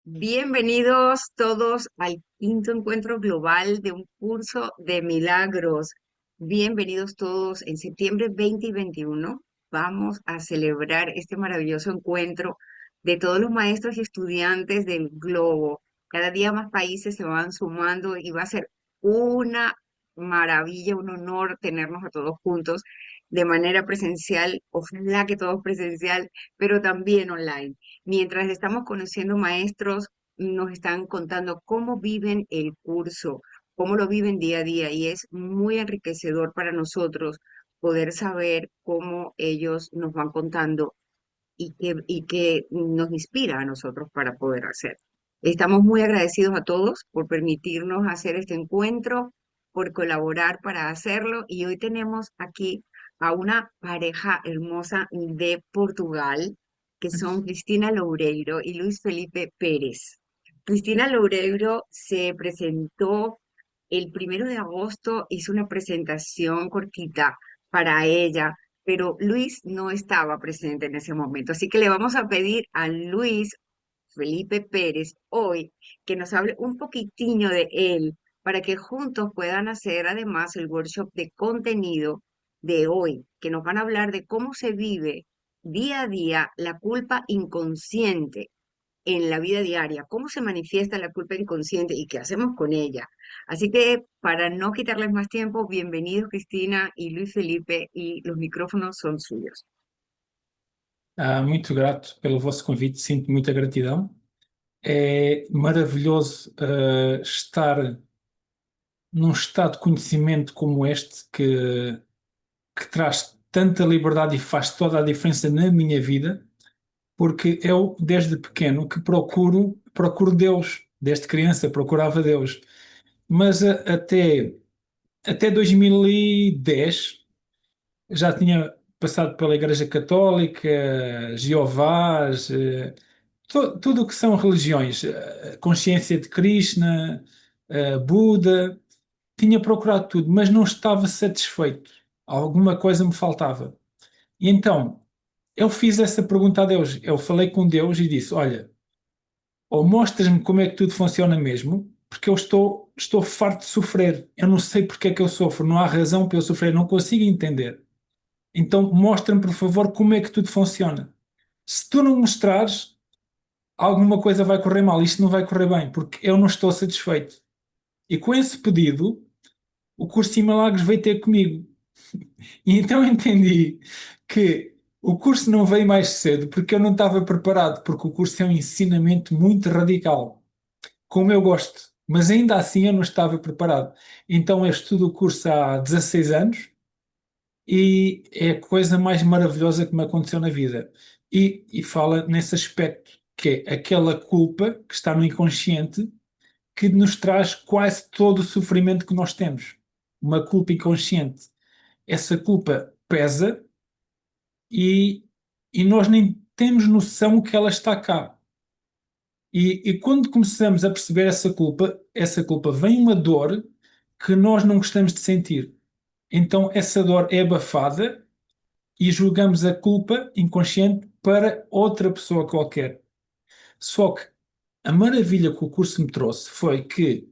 Bienvenidos todos al quinto encuentro global de un curso de milagros. Bienvenidos todos. En septiembre 20 y 21 vamos a celebrar este maravilloso encuentro de todos los maestros y estudiantes del globo. Cada día más países se van sumando y va a ser una maravilla, un honor tenernos a todos juntos de manera presencial. Ojalá que todos presencial, pero también online. Mientras estamos conociendo maestros, nos están contando cómo viven el curso, cómo lo viven día a día y es muy enriquecedor para nosotros poder saber cómo ellos nos van contando y que nos inspira a nosotros para poder hacer. Estamos muy agradecidos a todos por permitirnos hacer este encuentro, por colaborar para hacerlo y hoy tenemos aquí a una pareja hermosa de Portugal que son Cristina Loureiro y Luis Felipe Pérez. Cristina Loureiro se presentó el 1 de agosto, hizo una presentación cortita para ella, pero Luis no estaba presente en ese momento. Así que le vamos a pedir a Luis Felipe Pérez hoy que nos hable un poquitinho de él para que juntos puedan hacer además el workshop de contenido de hoy, que nos van a hablar de cómo se vive día a día la culpa inconsciente en la vida diaria, cómo se manifiesta la culpa inconsciente y qué hacemos con ella. Así que para no quitarles más tiempo, bienvenidos Cristina y Luis Felipe y los micrófonos son suyos. Muito grato pelo vosso convite, sinto muita gratidão. É maravilhoso estar num estado de conhecimento como este que traz tanta liberdade e faz toda a diferença na minha vida, porque eu, desde pequeno, que procuro Deus. Desde criança procurava Deus. Mas até 2010 já tinha passado pela Igreja Católica, Jeovás, tudo o que são religiões, consciência de Krishna, Buda, tinha procurado tudo, mas não estava satisfeito. Alguma coisa me faltava. E então, eu fiz essa pergunta a Deus. Eu falei com Deus e disse: Olha, ou mostras-me como é que tudo funciona mesmo, porque eu estou farto de sofrer. Eu não sei porque é que eu sofro, não há razão para eu sofrer, não consigo entender. Então, mostra-me, por favor, como é que tudo funciona. Se tu não mostrares, alguma coisa vai correr mal, isto não vai correr bem, porque eu não estou satisfeito. E com esse pedido, o curso de milagres veio ter comigo. E então entendi que o curso não veio mais cedo porque eu não estava preparado, porque o curso é um ensinamento muito radical, como eu gosto, mas ainda assim eu não estava preparado. Então eu estudo o curso há 16 anos e é a coisa mais maravilhosa que me aconteceu na vida. E fala nesse aspecto, que é aquela culpa que está no inconsciente que nos traz quase todo o sofrimento que nós temos. Uma culpa inconsciente. Essa culpa pesa e, e nós nem temos noção que ela está cá. E quando começamos a perceber essa culpa vem uma dor que nós não gostamos de sentir. Então essa dor é abafada e julgamos a culpa inconsciente para outra pessoa qualquer. Só que a maravilha que o curso me trouxe foi que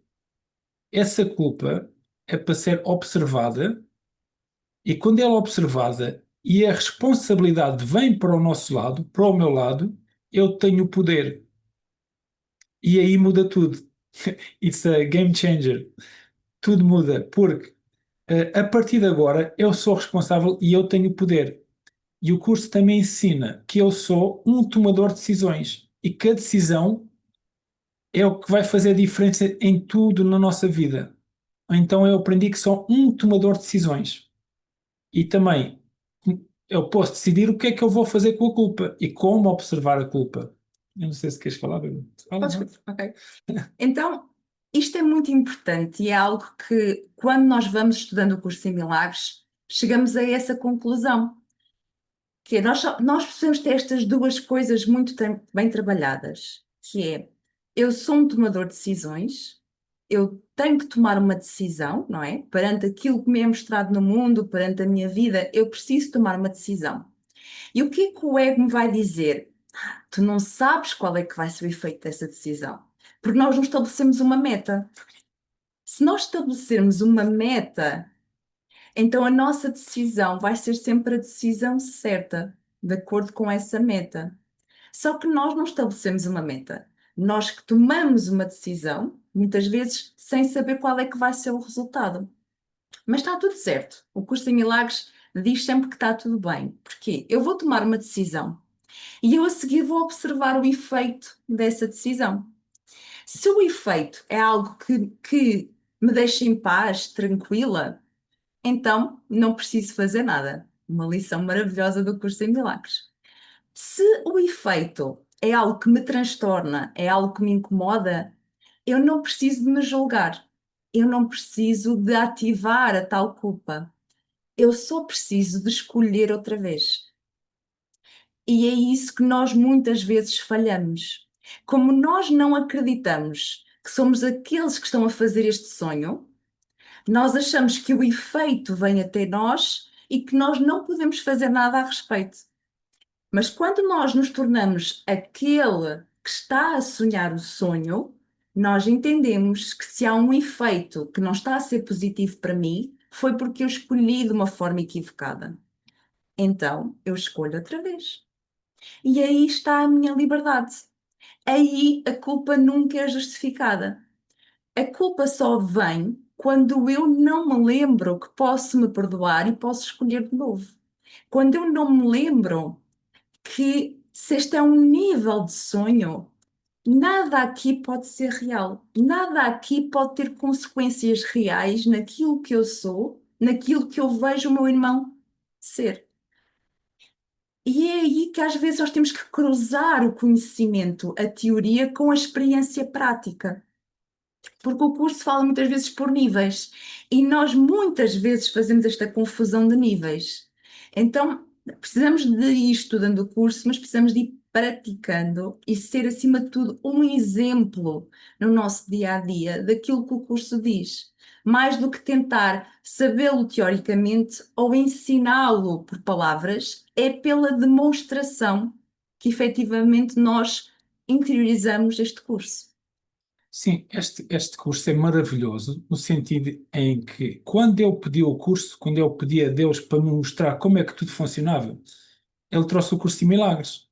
essa culpa é para ser observada e quando ela é observada e a responsabilidade vem para o nosso lado, para o meu lado, eu tenho o poder. E aí muda tudo. It's a game changer. Tudo muda, porque a partir de agora eu sou responsável e eu tenho o poder. E o curso também ensina que eu sou um tomador de decisões e que a decisão é o que vai fazer a diferença em tudo na nossa vida. Então eu aprendi que sou um tomador de decisões. E também eu posso decidir o que é que eu vou fazer com a culpa e como observar a culpa. Eu não sei se queres falar, Bruno. Fala, Podes, não? ok. Então, isto é muito importante e é algo que, quando nós vamos estudando o curso em Milagres, chegamos a essa conclusão, que é nós precisamos ter estas duas coisas muito bem trabalhadas, que é, eu sou um tomador de decisões, eu tenho que tomar uma decisão, não é? Perante aquilo que me é mostrado no mundo, perante a minha vida, eu preciso tomar uma decisão. E o que é que o ego me vai dizer? Tu não sabes qual é que vai ser o efeito dessa decisão, porque nós não estabelecemos uma meta. Se nós estabelecermos uma meta, então a nossa decisão vai ser sempre a decisão certa, de acordo com essa meta. Só que nós não estabelecemos uma meta. Nós que tomamos uma decisão, muitas vezes sem saber qual é que vai ser o resultado. Mas está tudo certo. O curso em Milagres diz sempre que está tudo bem. Porquê? Eu vou tomar uma decisão e eu a seguir vou observar o efeito dessa decisão. Se o efeito é algo que me deixa em paz, tranquila, então não preciso fazer nada. Uma lição maravilhosa do curso em Milagres. Se o efeito é algo que me transtorna, é algo que me incomoda, eu não preciso de me julgar. Eu não preciso de ativar a tal culpa. Eu só preciso de escolher outra vez. E é isso que nós muitas vezes falhamos. Como nós não acreditamos que somos aqueles que estão a fazer este sonho, nós achamos que o efeito vem até nós e que nós não podemos fazer nada a respeito. Mas quando nós nos tornamos aquele que está a sonhar o sonho, nós entendemos que se há um efeito que não está a ser positivo para mim, foi porque eu escolhi de uma forma equivocada. Então eu escolho outra vez. E aí está a minha liberdade. Aí a culpa nunca é justificada. A culpa só vem quando eu não me lembro que posso me perdoar e posso escolher de novo. Quando eu não me lembro que se este é um nível de sonho, nada aqui pode ser real. Nada aqui pode ter consequências reais naquilo que eu sou, naquilo que eu vejo o meu irmão ser. E é aí que às vezes nós temos que cruzar o conhecimento, a teoria, com a experiência prática. Porque o curso fala muitas vezes por níveis e nós muitas vezes fazemos esta confusão de níveis. Então, precisamos de ir estudando o curso, mas precisamos de ir praticando e ser, acima de tudo, um exemplo no nosso dia a dia daquilo que o curso diz. Mais do que tentar sabê-lo teoricamente ou ensiná-lo por palavras, é pela demonstração que efetivamente nós interiorizamos este curso. Sim, este curso é maravilhoso no sentido em que quando eu pedi o curso, quando eu pedi a Deus para me mostrar como é que tudo funcionava, Ele trouxe o curso de milagres.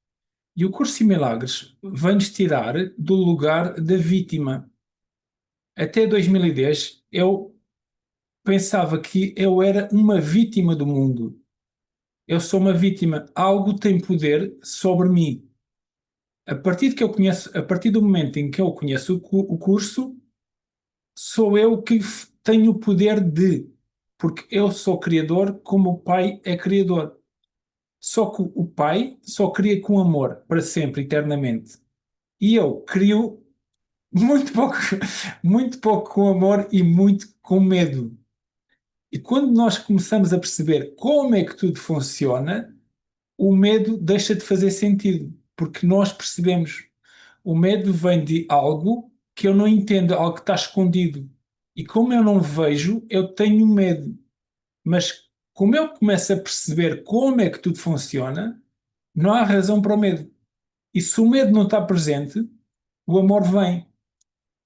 E o curso de milagres vem-nos tirar do lugar da vítima. Até 2010, eu pensava que eu era uma vítima do mundo. Eu sou uma vítima. Algo tem poder sobre mim. A partir do momento em que eu conheço o curso, sou eu que tenho o poder de, porque eu sou criador como o Pai é criador. Só que o Pai só cria com amor, para sempre, eternamente. E eu crio muito pouco, muito pouco com amor e muito com medo. E quando nós começamos a perceber como é que tudo funciona, o medo deixa de fazer sentido, porque nós percebemos. O medo vem de algo que eu não entendo, algo que está escondido. E como eu não vejo, eu tenho medo. Mas como eu começo a perceber como é que tudo funciona, não há razão para o medo. E se o medo não está presente, o amor vem.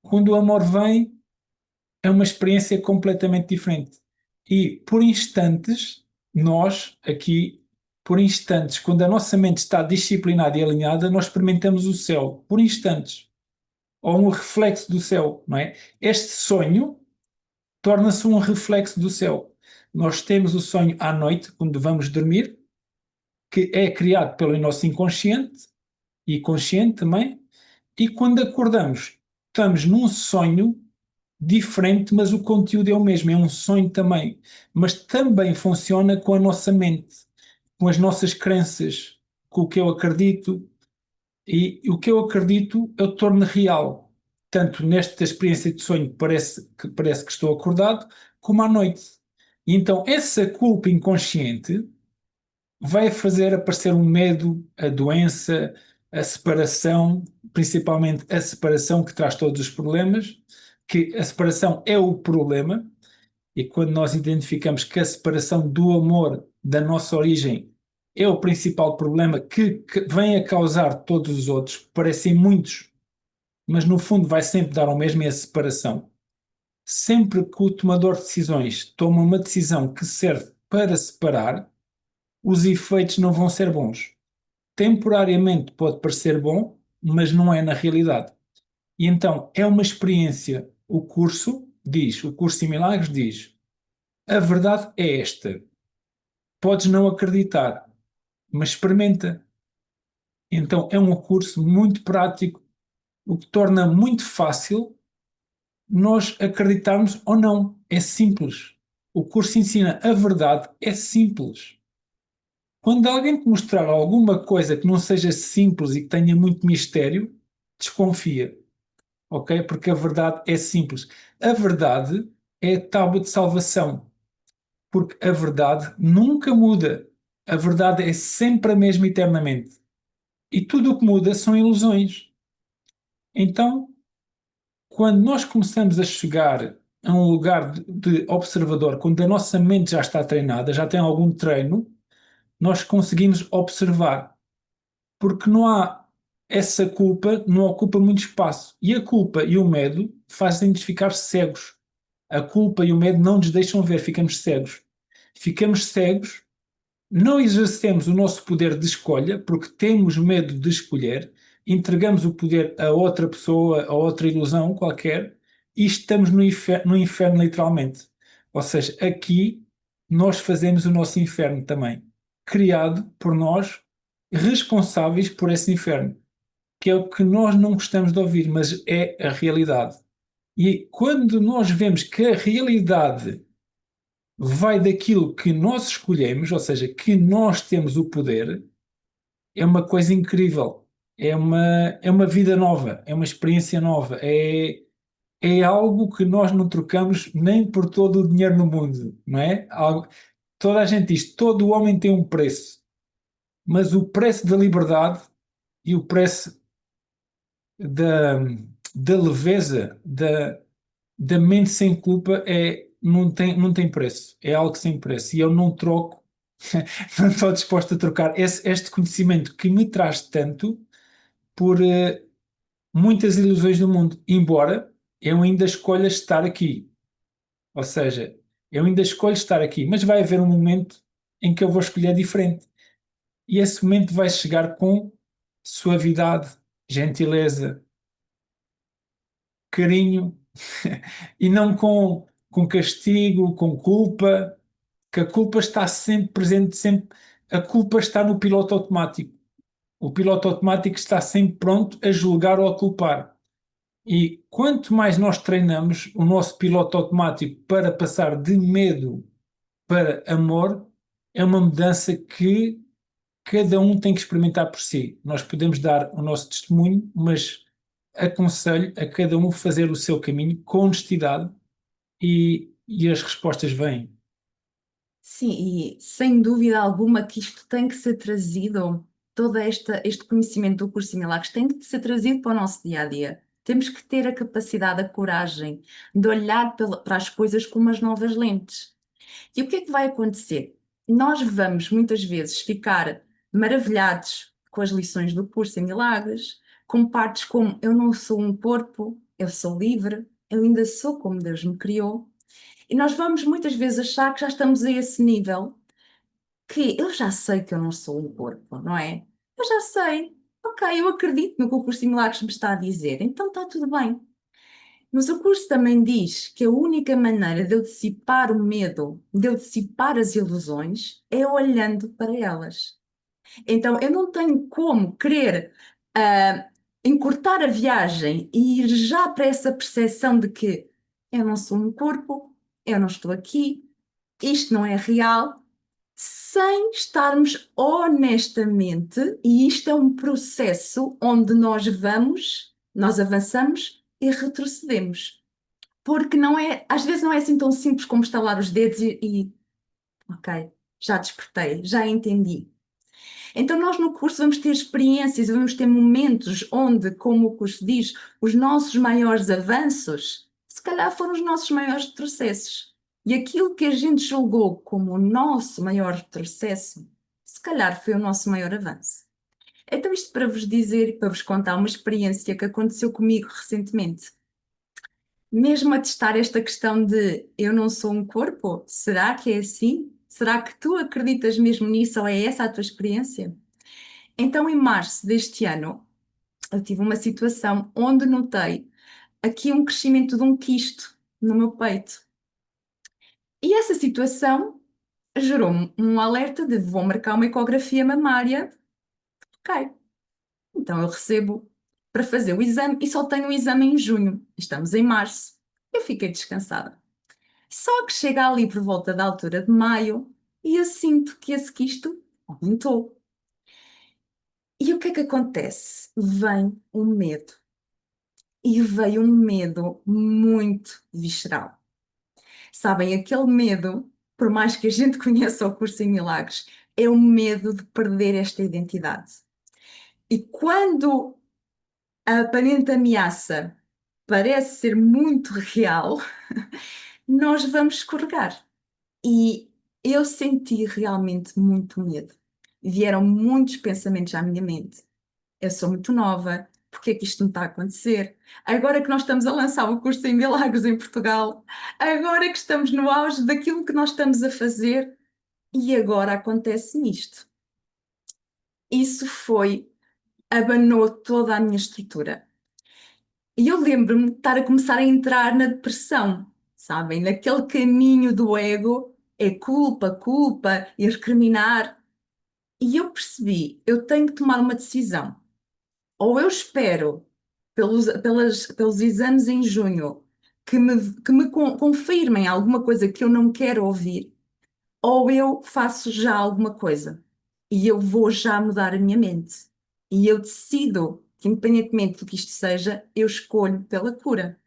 Quando o amor vem, é uma experiência completamente diferente. E por instantes, nós aqui, por instantes, quando a nossa mente está disciplinada e alinhada, nós experimentamos o céu, por instantes. Ou um reflexo do céu, não é? Este sonho torna-se um reflexo do céu. Nós temos o sonho à noite, quando vamos dormir, que é criado pelo nosso inconsciente e consciente também, e quando acordamos, estamos num sonho diferente, mas o conteúdo é o mesmo, é um sonho também, mas também funciona com a nossa mente, com as nossas crenças, com o que eu acredito, e o que eu acredito eu torno real, tanto nesta experiência de sonho parece que estou acordado, como à noite. E então essa culpa inconsciente vai fazer aparecer um medo, a doença, a separação, principalmente a separação que traz todos os problemas, que a separação é o problema, e quando nós identificamos que a separação do amor da nossa origem é o principal problema que vem a causar todos os outros. Parecem muitos, mas no fundo vai sempre dar ao mesmo, é a separação. Sempre que o tomador de decisões toma uma decisão que serve para separar, os efeitos não vão ser bons. Temporariamente pode parecer bom, mas não é na realidade. E então é uma experiência. O curso em Milagres diz, a verdade é esta. Podes não acreditar, mas experimenta. Então é um curso muito prático, o que torna muito fácil nós acreditarmos ou não. É simples. O curso ensina a verdade, é simples. Quando alguém te mostrar alguma coisa que não seja simples e que tenha muito mistério, desconfia, ok? Porque a verdade é simples. A verdade é a tábua de salvação, porque a verdade nunca muda. A verdade é sempre a mesma eternamente. E tudo o que muda são ilusões. Então, quando nós começamos a chegar a um lugar de observador, quando a nossa mente já está treinada, já tem algum treino, nós conseguimos observar, porque não há essa culpa, não ocupa muito espaço. E a culpa e o medo fazem-nos ficar cegos. A culpa e o medo não nos deixam ver, ficamos cegos. Ficamos cegos, não exercemos o nosso poder de escolha, porque temos medo de escolher, entregamos o poder a outra pessoa, a outra ilusão qualquer, e estamos no inferno literalmente. Ou seja, aqui nós fazemos o nosso inferno também, criado por nós, responsáveis por esse inferno, que é o que nós não gostamos de ouvir, mas é a realidade. E quando nós vemos que a realidade vai daquilo que nós escolhemos, ou seja, que nós temos o poder, é uma coisa incrível. É uma vida nova, é uma experiência nova, é algo que nós não trocamos nem por todo o dinheiro no mundo, não é? Toda a gente diz, todo homem tem um preço, mas o preço da liberdade e o preço da, da leveza, da mente sem culpa não tem preço, é algo sem preço. E eu não troco, não estou disposto a trocar este conhecimento que me traz tanto por muitas ilusões do mundo, embora eu ainda escolha estar aqui. Ou seja, eu ainda escolho estar aqui, mas vai haver um momento em que eu vou escolher diferente. E esse momento vai chegar com suavidade, gentileza, carinho, e não com castigo, com culpa, que a culpa está sempre presente, sempre. A culpa está no piloto automático. O piloto automático está sempre pronto a julgar ou a culpar. E quanto mais nós treinamos o nosso piloto automático para passar de medo para amor, é uma mudança que cada um tem que experimentar por si. Nós podemos dar o nosso testemunho, mas aconselho a cada um fazer o seu caminho com honestidade e as respostas vêm. Sim, e sem dúvida alguma que isto tem que ser trazido, este conhecimento do curso em Milagres tem que ser trazido para o nosso dia a dia. Temos que ter a capacidade, a coragem de olhar para as coisas com umas novas lentes. E o que é que vai acontecer? Nós vamos muitas vezes ficar maravilhados com as lições do curso em Milagres, com partes como eu não sou um corpo, eu sou livre, eu ainda sou como Deus me criou. E nós vamos muitas vezes achar que já estamos a esse nível, que eu já sei que eu não sou um corpo, não é? Eu já sei. Ok, eu acredito no que o curso em Milagres me está a dizer, então está tudo bem. Mas o curso também diz que a única maneira de eu dissipar o medo, de eu dissipar as ilusões, é olhando para elas. Então eu não tenho como querer ah, encurtar a viagem e ir já para essa percepção de que eu não sou um corpo, eu não estou aqui, isto não é real, sem estarmos honestamente, e isto é um processo onde nós avançamos e retrocedemos. Porque não é, às vezes não é assim tão simples como estalar os dedos ok, já despertei, já entendi. Então nós no curso vamos ter experiências, vamos ter momentos onde, como o curso diz, os nossos maiores avanços, se calhar foram os nossos maiores retrocessos. E aquilo que a gente julgou como o nosso maior retrocesso, se calhar foi o nosso maior avanço. Então, isto para vos dizer, para vos contar uma experiência que aconteceu comigo recentemente. Mesmo a testar esta questão de eu não sou um corpo, será que é assim? Será que tu acreditas mesmo nisso ou é essa a tua experiência? Então, em março deste ano, eu tive uma situação onde notei aqui um crescimento de um quisto no meu peito. E essa situação gerou-me um alerta de vou marcar uma ecografia mamária. Ok, então eu recebo para fazer o exame e só tenho o exame em junho. Estamos em março. Eu fiquei descansada. Só que chega ali por volta da altura de maio e eu sinto que esse quisto aumentou. E o que é que acontece? Vem o medo. E veio um medo muito visceral. Sabem, aquele medo, por mais que a gente conheça o curso em milagres, é o medo de perder esta identidade. E quando a aparente ameaça parece ser muito real, nós vamos escorregar. E eu senti realmente muito medo. Vieram muitos pensamentos à minha mente. Eu sou muito nova, porque é que isto me está a acontecer? Agora que nós estamos a lançar o curso em Milagres em Portugal, agora que estamos no auge daquilo que nós estamos a fazer, e agora acontece isto. Isso abanou toda a minha estrutura. E eu lembro-me de estar a começar a entrar na depressão, sabem? Naquele caminho do ego, é culpa, culpa, e recriminar. E eu percebi, eu tenho que tomar uma decisão. Ou eu espero pelos exames em junho que me confirmem alguma coisa que eu não quero ouvir, ou eu faço já alguma coisa e eu vou já mudar a minha mente. E eu decido que, independentemente do que isto seja, eu escolho pela cura.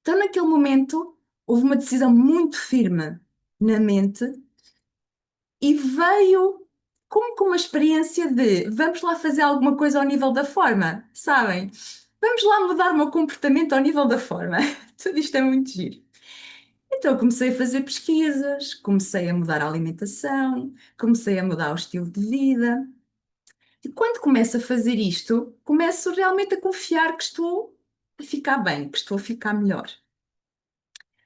Então, naquele momento, houve uma decisão muito firme na mente e veio como com uma experiência de vamos lá fazer alguma coisa ao nível da forma, sabem? Vamos lá mudar o meu comportamento ao nível da forma. Tudo isto é muito giro. Então eu comecei a fazer pesquisas, comecei a mudar a alimentação, comecei a mudar o estilo de vida. E quando começo a fazer isto, começo realmente a confiar que estou a ficar bem, que estou a ficar melhor.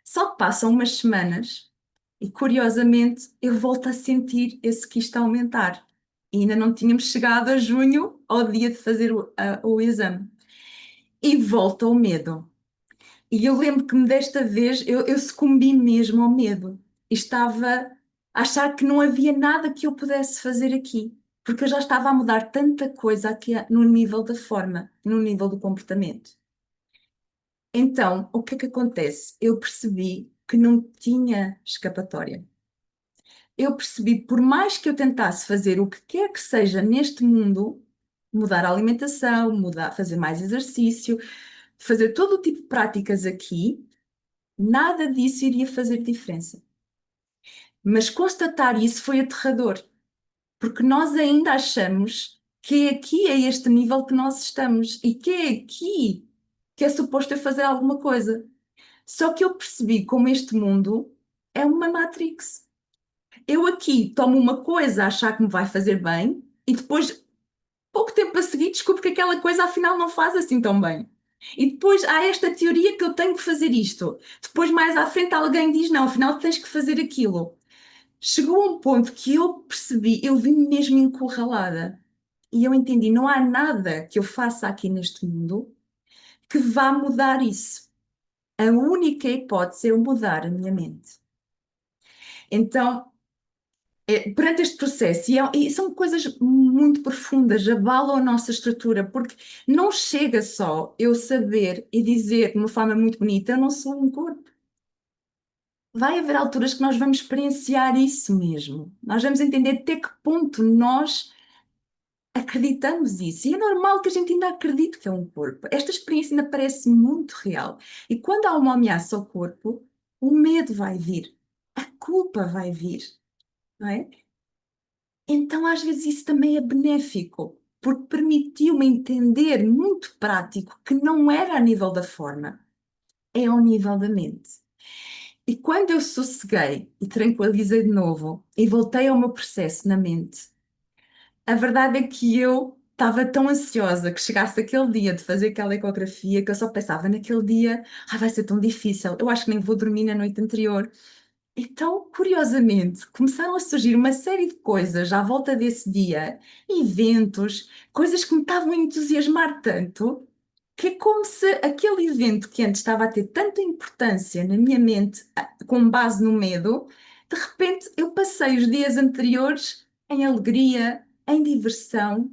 Só que passam umas semanas e, curiosamente, eu volto a sentir esse quisto a aumentar. E ainda não tínhamos chegado a junho, ao dia de fazer o exame. E volta o medo. E eu lembro que desta vez eu sucumbi mesmo ao medo. E estava a achar que não havia nada que eu pudesse fazer aqui. Porque eu já estava a mudar tanta coisa aqui no nível da forma, no nível do comportamento. Então, o que é que acontece? Eu percebi que não tinha escapatória. Eu percebi, por mais que eu tentasse fazer o que quer que seja neste mundo, mudar a alimentação, mudar, fazer mais exercício, fazer todo o tipo de práticas aqui, nada disso iria fazer diferença. Mas constatar isso foi aterrador, porque nós ainda achamos que é aqui, a este nível que nós estamos e que é aqui que é suposto eu fazer alguma coisa. Só que eu percebi como este mundo é uma Matrix. Eu aqui tomo uma coisa a achar que me vai fazer bem e depois, pouco tempo a seguir, descubro que aquela coisa afinal não faz assim tão bem. E depois há esta teoria que eu tenho que fazer isto. Depois, mais à frente, alguém diz: não, afinal tens que fazer aquilo. Chegou a um ponto que eu percebi, eu vim mesmo encurralada. E eu entendi: não há nada que eu faça aqui neste mundo que vá mudar isso. A única hipótese é eu mudar a minha mente. Então, perante este processo, e são coisas muito profundas, abalam a nossa estrutura, porque não chega só eu saber e dizer de uma forma muito bonita: eu não sou um corpo. Vai haver alturas que nós vamos experienciar isso mesmo. Nós vamos entender até que ponto nós acreditamos isso. E é normal que a gente ainda acredite que é um corpo. Esta experiência ainda parece muito real. E quando há uma ameaça ao corpo, o medo vai vir, a culpa vai vir, não é? Então, às vezes, isso também é benéfico, porque permitiu-me entender muito prático que não era a nível da forma, é ao nível da mente. E quando eu sosseguei e tranquilizei de novo e voltei ao meu processo na mente, a verdade é que eu estava tão ansiosa que chegasse aquele dia de fazer aquela ecografia que eu só pensava naquele dia, vai ser tão difícil, eu acho que nem vou dormir na noite anterior. Então, curiosamente, começaram a surgir uma série de coisas à volta desse dia, eventos, coisas que me estavam a entusiasmar tanto, que é como se aquele evento que antes estava a ter tanta importância na minha mente, com base no medo, de repente eu passei os dias anteriores em alegria, em diversão,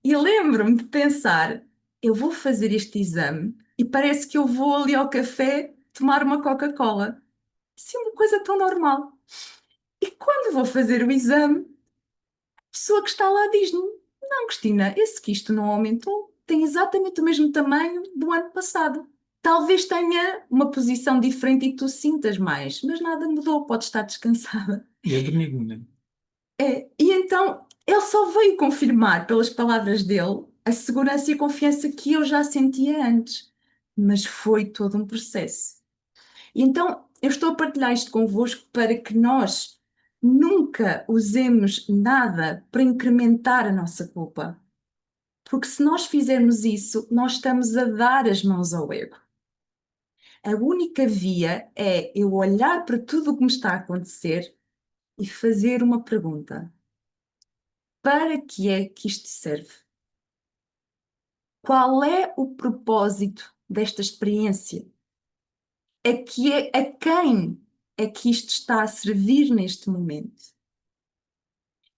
e lembro-me de pensar: eu vou fazer este exame e parece que eu vou ali ao café tomar uma Coca-Cola. Isso é uma coisa tão normal. E quando vou fazer o exame, a pessoa que está lá diz-me: Não, Cristina, esse quisto não aumentou, tem exatamente o mesmo tamanho do ano passado. Talvez tenha uma posição diferente e tu sintas mais, mas nada mudou, pode estar descansada. E é benigno, né? E então ele só veio confirmar, pelas palavras dele, a segurança e a confiança que eu já sentia antes. Mas foi todo um processo. E então, eu estou a partilhar isto convosco para que nós nunca usemos nada para incrementar a nossa culpa. Porque se nós fizermos isso, nós estamos a dar as mãos ao ego. A única via é eu olhar para tudo o que me está a acontecer e fazer uma pergunta: para que é que isto serve? Qual é o propósito desta experiência? A quem é que isto está a servir neste momento?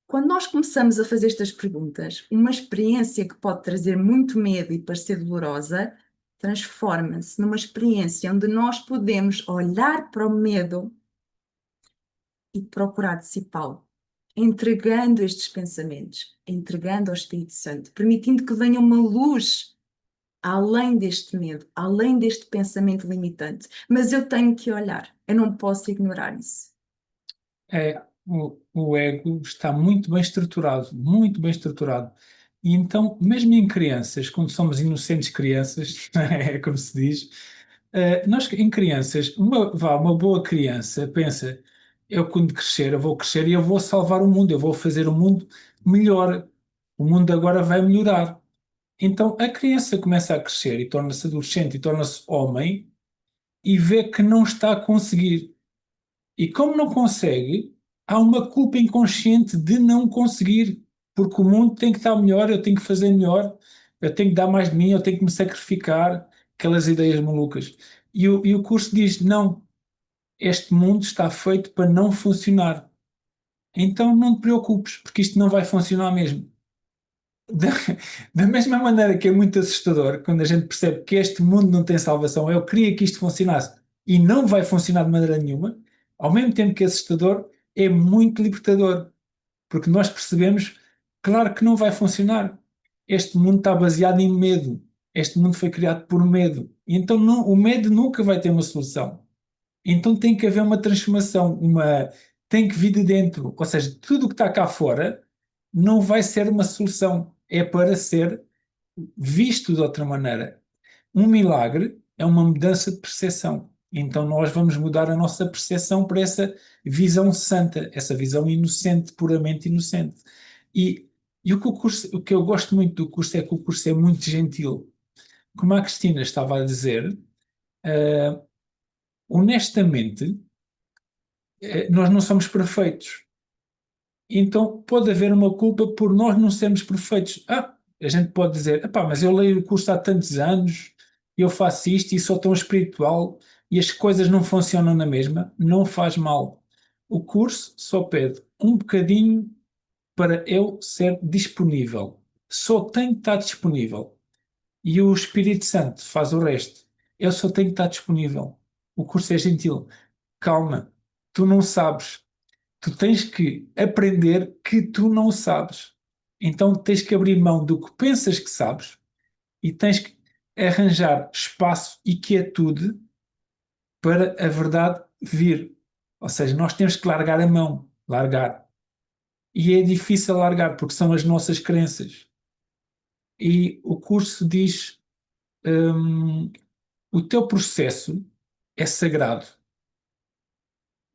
Quando nós começamos a fazer estas perguntas, uma experiência que pode trazer muito medo e parecer dolorosa, transforma-se numa experiência onde nós podemos olhar para o medo e procurar dissipá-lo, entregando estes pensamentos, entregando ao Espírito Santo, permitindo que venha uma luz além deste medo, além deste pensamento limitante. Mas eu tenho que olhar, eu não posso ignorar isso. O ego está muito bem estruturado, muito bem estruturado. E então, mesmo em crianças, quando somos inocentes crianças, é como se diz, nós em crianças, uma boa criança pensa, eu quando crescer, eu vou crescer e eu vou salvar o mundo, eu vou fazer o mundo melhor. O mundo agora vai melhorar. Então, a criança começa a crescer e torna-se adolescente e torna-se homem e vê que não está a conseguir. E como não consegue, há uma culpa inconsciente de não conseguir, porque o mundo tem que estar melhor, eu tenho que fazer melhor, eu tenho que dar mais de mim, eu tenho que me sacrificar, aquelas ideias malucas. E o curso diz: não, este mundo está feito para não funcionar. Então não te preocupes, porque isto não vai funcionar mesmo. Da, da mesma maneira que é muito assustador quando a gente percebe que este mundo não tem salvação, eu queria que isto funcionasse e não vai funcionar de maneira nenhuma, ao mesmo tempo que é assustador, é muito libertador, porque nós percebemos, claro que não vai funcionar. Este mundo está baseado em medo. Este mundo foi criado por medo. E então o medo nunca vai ter uma solução. Então tem que haver uma transformação, tem que vir de dentro. Ou seja, tudo o que está cá fora não vai ser uma solução. É para ser visto de outra maneira. Um milagre é uma mudança de percepção. Então nós vamos mudar a nossa percepção para essa visão santa, essa visão inocente, puramente inocente. E, e o que eu gosto muito do curso é que o curso é muito gentil. Como a Cristina estava a dizer, honestamente, nós não somos perfeitos. Então pode haver uma culpa por nós não sermos perfeitos. A gente pode dizer: epá, mas eu leio o curso há tantos anos, eu faço isto e sou tão espiritual e as coisas não funcionam na mesma. Não faz mal. O curso só pede um bocadinho para eu ser disponível. Só tenho que estar disponível. E o Espírito Santo faz o resto. Eu só tenho que estar disponível. O curso é gentil. Calma, tu não sabes. Tu tens que aprender que tu não sabes. Então tens que abrir mão do que pensas que sabes e tens que arranjar espaço e quietude para a verdade vir. Ou seja, nós temos que largar a mão, largar. E é difícil largar porque são as nossas crenças. E o curso diz, hum, o teu processo é sagrado.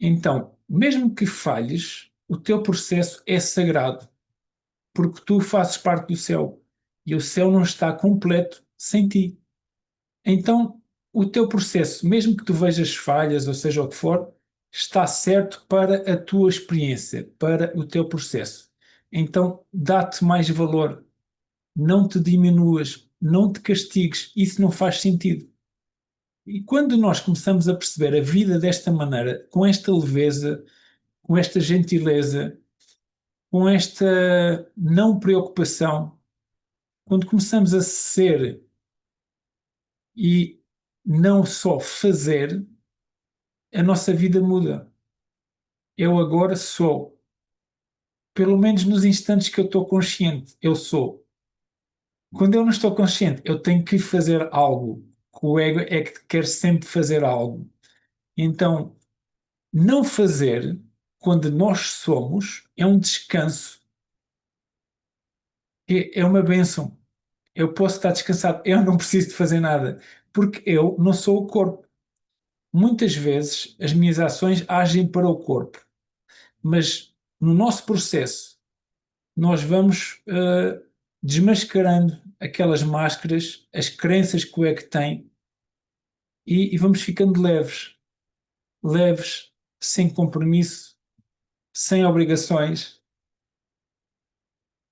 Então, mesmo que falhes, o teu processo é sagrado, porque tu fazes parte do céu e o céu não está completo sem ti. Então, o teu processo, mesmo que tu vejas falhas, ou seja o que for, está certo para a tua experiência, para o teu processo. Então, dá-te mais valor, não te diminuas, não te castigues, isso não faz sentido. E quando nós começamos a perceber a vida desta maneira, com esta leveza, com esta gentileza, com esta não preocupação, quando começamos a ser e não só fazer, a nossa vida muda. Eu agora sou, pelo menos nos instantes que eu estou consciente, eu sou. Quando eu não estou consciente, eu tenho que fazer algo. O ego é que quer sempre fazer algo. Então, não fazer, quando nós somos, é um descanso, é uma bênção. Eu posso estar descansado, eu não preciso de fazer nada, porque eu não sou o corpo. Muitas vezes as minhas ações agem para o corpo, mas no nosso processo nós vamos desmascarando aquelas máscaras, as crenças que o ego tem e vamos ficando leves, leves, sem compromisso, sem obrigações.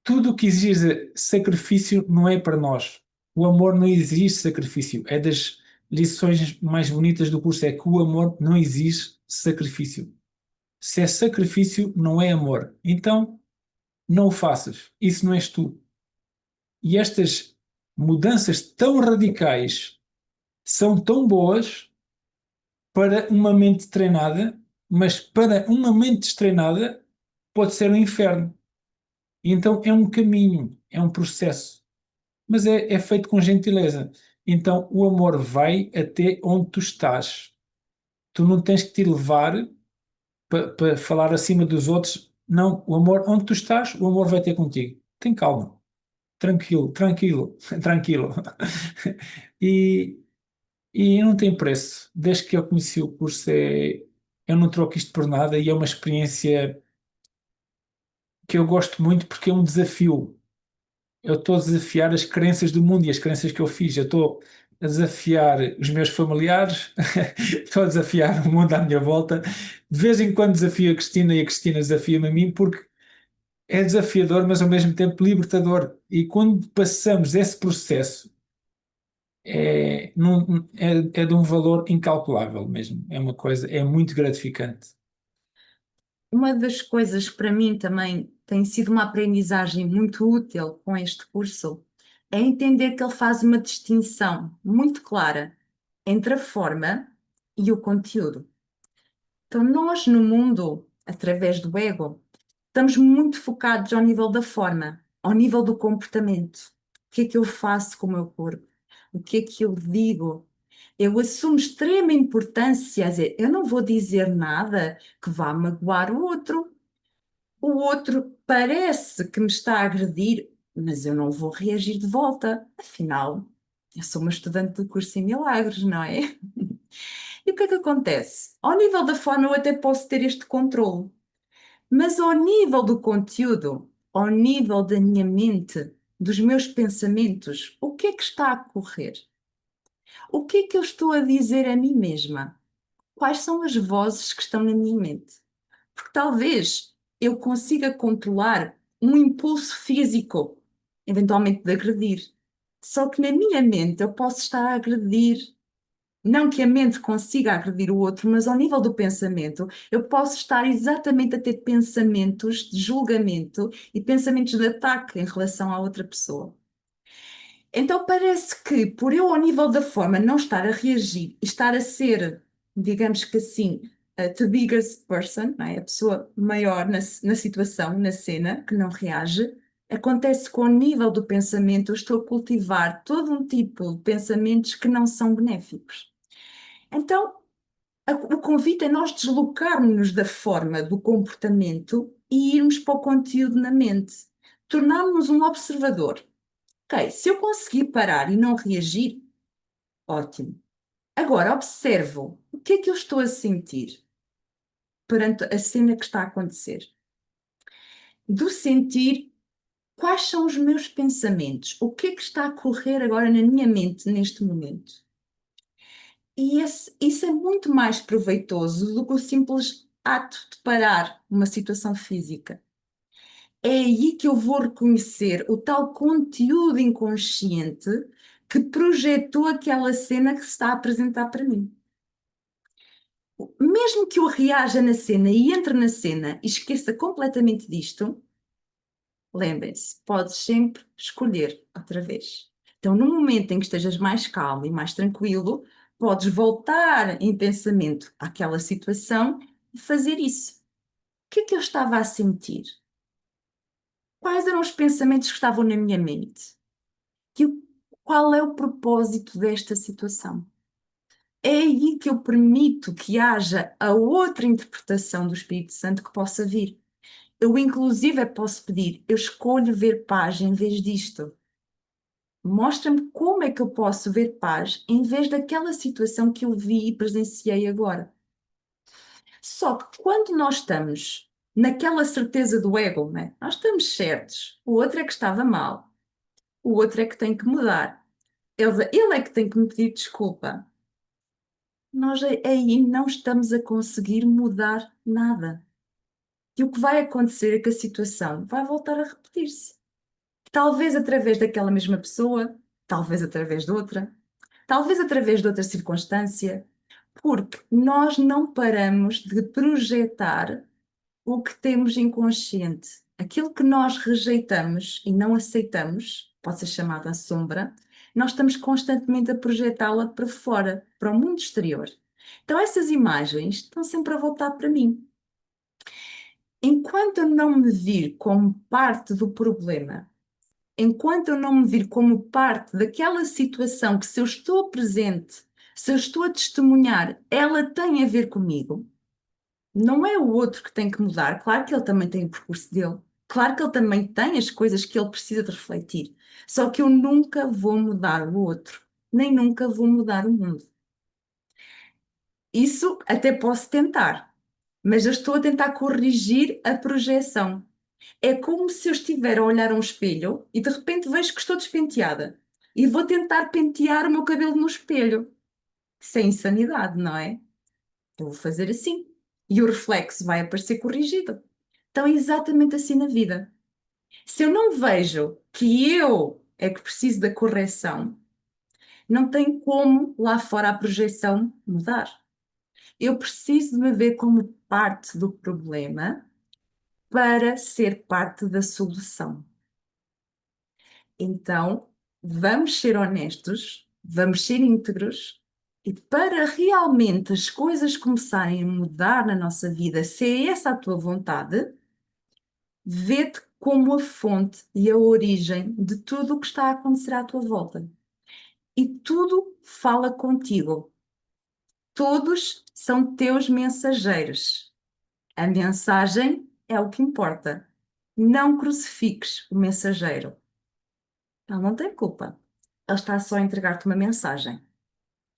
Tudo o que exige sacrifício não é para nós. O amor não exige sacrifício. É das lições mais bonitas do curso, é que o amor não exige sacrifício. Se é sacrifício, não é amor. Então, não o faças. Isso não és tu. E estas mudanças tão radicais são tão boas para uma mente treinada, mas para uma mente destreinada pode ser um inferno. E então é um caminho, é um processo, mas é feito com gentileza. Então o amor vai até onde tu estás. Tu não tens que te levar para falar acima dos outros. Não, o amor, onde tu estás, o amor vai ter contigo. Tem calma. Tranquilo, tranquilo, tranquilo. E, e não tem preço. Desde que eu conheci o curso, eu não troco isto por nada e é uma experiência que eu gosto muito porque é um desafio. Eu estou a desafiar as crenças do mundo e as crenças que eu fiz. Eu estou a desafiar os meus familiares, estou a desafiar o mundo à minha volta. De vez em quando desafio a Cristina e a Cristina desafia-me a mim porque é desafiador, mas ao mesmo tempo libertador. E quando passamos esse processo, é de um valor incalculável mesmo. É uma coisa, é muito gratificante. Uma das coisas que para mim também tem sido uma aprendizagem muito útil com este curso é entender que ele faz uma distinção muito clara entre a forma e o conteúdo. Então, nós no mundo, através do ego, estamos muito focados ao nível da forma, ao nível do comportamento. O que é que eu faço com o meu corpo? O que é que eu digo? Eu assumo extrema importância, a dizer, eu não vou dizer nada que vá magoar o outro. O outro parece que me está a agredir, mas eu não vou reagir de volta. Afinal, eu sou uma estudante do curso em Milagres, não é? E o que é que acontece? Ao nível da forma, eu até posso ter este controle, mas ao nível do conteúdo, ao nível da minha mente, dos meus pensamentos, o que é que está a correr? O que é que eu estou a dizer a mim mesma? Quais são as vozes que estão na minha mente? Porque talvez eu consiga controlar um impulso físico, eventualmente de agredir. Só que na minha mente eu posso estar a agredir. Não que a mente consiga agredir o outro, mas ao nível do pensamento, eu posso estar exatamente a ter pensamentos de julgamento e pensamentos de ataque em relação à outra pessoa. Então parece que, por eu, ao nível da forma, não estar a reagir, estar a ser, digamos que assim, the biggest person, não é? A pessoa maior na situação, na cena, que não reage, acontece com o nível do pensamento, eu estou a cultivar todo um tipo de pensamentos que não são benéficos. Então, o convite é nós deslocarmos-nos da forma do comportamento e irmos para o conteúdo na mente. Tornarmos um observador. Ok, se eu conseguir parar e não reagir, ótimo. Agora observo o que é que eu estou a sentir. perante a cena que está a acontecer. Do sentir quais são os meus pensamentos, o que é que está a correr agora na minha mente neste momento. E isso é muito mais proveitoso do que o simples ato de parar uma situação física. É aí que eu vou reconhecer o tal conteúdo inconsciente que projetou aquela cena que se está a apresentar para mim. Mesmo que eu reaja na cena e entre na cena e esqueça completamente disto, lembrem-se, podes sempre escolher outra vez. Então, no momento em que estejas mais calmo e mais tranquilo, podes voltar em pensamento àquela situação e fazer isso. O que é que eu estava a sentir? Quais eram os pensamentos que estavam na minha mente? E qual é o propósito desta situação? É aí que eu permito que haja a outra interpretação do Espírito Santo que possa vir. Eu, inclusive, posso pedir, eu escolho ver paz em vez disto. Mostra-me como é que eu posso ver paz em vez daquela situação que eu vi e presenciei agora. Só que quando nós estamos naquela certeza do ego, né? Nós estamos certos, o outro é que estava mal, o outro é que tem que mudar, ele é que tem que me pedir desculpa. Nós aí não estamos a conseguir mudar nada. E o que vai acontecer é que a situação vai voltar a repetir-se. Talvez através daquela mesma pessoa, talvez através de outra, talvez através de outra circunstância, porque nós não paramos de projetar o que temos inconsciente. Aquilo que nós rejeitamos e não aceitamos, pode ser chamada a sombra, nós estamos constantemente a projetá-la para fora, para o mundo exterior. Então essas imagens estão sempre a voltar para mim. Enquanto eu não me vir como parte do problema, enquanto eu não me vir como parte daquela situação que, se eu estou presente, se eu estou a testemunhar, ela tem a ver comigo, não é o outro que tem que mudar. Claro que ele também tem o percurso dele, claro que ele também tem as coisas que ele precisa de refletir, só que eu nunca vou mudar o outro, nem nunca vou mudar o mundo. Isso até posso tentar, mas eu estou a tentar corrigir a projeção. É como se eu estiver a olhar a um espelho e de repente vejo que estou despenteada e vou tentar pentear o meu cabelo no espelho. Isso é insanidade, não é? Eu vou fazer assim e o reflexo vai aparecer corrigido. Então é exatamente assim na vida. Se eu não vejo que eu é que preciso da correção, não tem como lá fora a projeção mudar. Eu preciso de me ver como parte do problema para ser parte da solução. Então, vamos ser honestos, vamos ser íntegros e para realmente as coisas começarem a mudar na nossa vida, se é essa a tua vontade, vê-te como a fonte e a origem de tudo o que está a acontecer à tua volta. E tudo fala contigo. Todos são teus mensageiros. A mensagem é o que importa. Não crucifiques o mensageiro. Ele não tem culpa. Ele está só a entregar-te uma mensagem.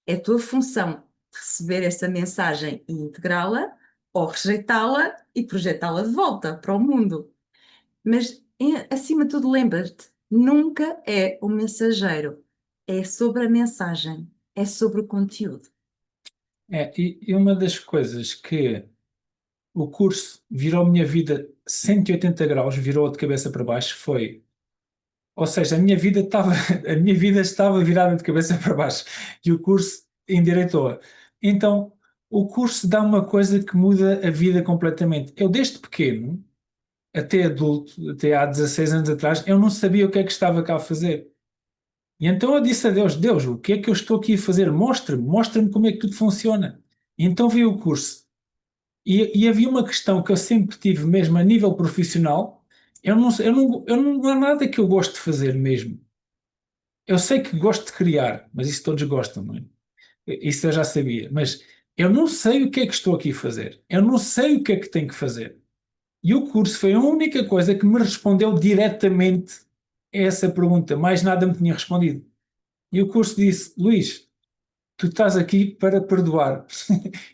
É a tua função receber essa mensagem e integrá-la, ou rejeitá-la e projetá-la de volta para o mundo. Mas, acima de tudo, lembra-te, nunca é o mensageiro. É sobre a mensagem, é sobre o conteúdo. E uma das coisas que o curso virou a minha vida 180 graus, virou de cabeça para baixo, ou seja, a minha vida estava virada de cabeça para baixo e o curso endireitou-a. Então, o curso dá uma coisa que muda a vida completamente. Eu, desde pequeno, até adulto, até há 16 anos atrás, eu não sabia o que é que estava cá a fazer. E então eu disse a Deus: Deus, o que é que eu estou aqui a fazer? Mostra-me como é que tudo funciona. E então vi o curso. E havia uma questão que eu sempre tive, mesmo a nível profissional. Não há nada que eu gosto de fazer mesmo. Eu sei que gosto de criar, mas isso todos gostam, não é? Isso eu já sabia. Mas eu não sei o que é que estou aqui a fazer. Eu não sei o que é que tenho que fazer. E o curso foi a única coisa que me respondeu diretamente a essa pergunta. Mais nada me tinha respondido. E o curso disse: Luís, tu estás aqui para perdoar.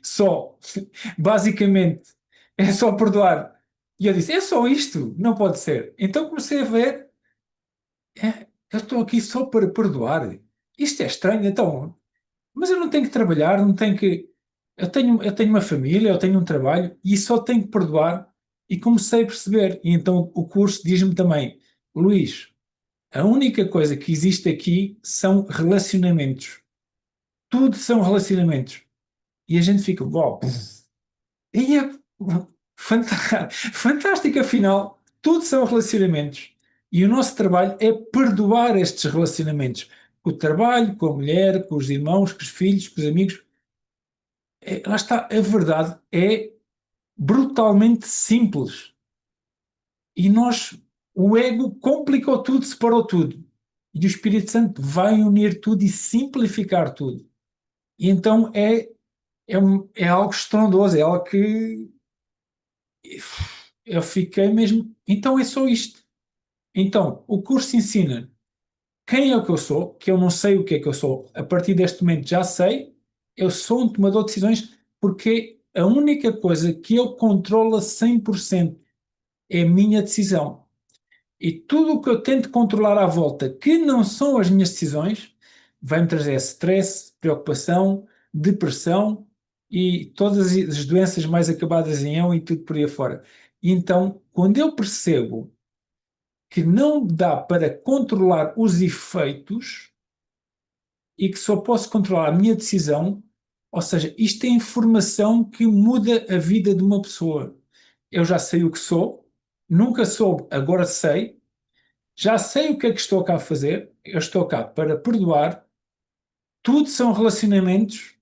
Só. Basicamente. é só perdoar. E eu disse, é só isto, não pode ser. Então comecei a ver, eu estou aqui só para perdoar. Isto é estranho, então, mas eu não tenho que trabalhar, não tenho que. Eu tenho uma família, eu tenho um trabalho e só tenho que perdoar. E comecei a perceber. E então o curso diz-me também, Luís, a única coisa que existe aqui são relacionamentos. Tudo são relacionamentos. E a gente fica, uau, e é fantástico, afinal, tudo são relacionamentos. E o nosso trabalho é perdoar estes relacionamentos. Com o trabalho, com a mulher, com os irmãos, com os filhos, com os amigos. Lá está, a verdade é brutalmente simples. E o ego complicou tudo, separou tudo. E o Espírito Santo vai unir tudo e simplificar tudo. E então é algo estrondoso, é algo que eu fiquei mesmo. Então é só isto. Então, o curso ensina quem é o que eu sou, que eu não sei o que é que eu sou. A partir deste momento já sei, eu sou um tomador de decisões porque a única coisa que eu controlo a 100% é a minha decisão. E tudo o que eu tento controlar à volta, que não são as minhas decisões, vai-me trazer stress, preocupação, depressão e todas as doenças mais acabadas em eu e tudo por aí afora. E então, quando eu percebo que não dá para controlar os efeitos e que só posso controlar a minha decisão, ou seja, isto é informação que muda a vida de uma pessoa. Eu já sei o que sou, nunca soube, agora sei, já sei o que é que estou cá a fazer, eu estou cá para perdoar, tudo são relacionamentos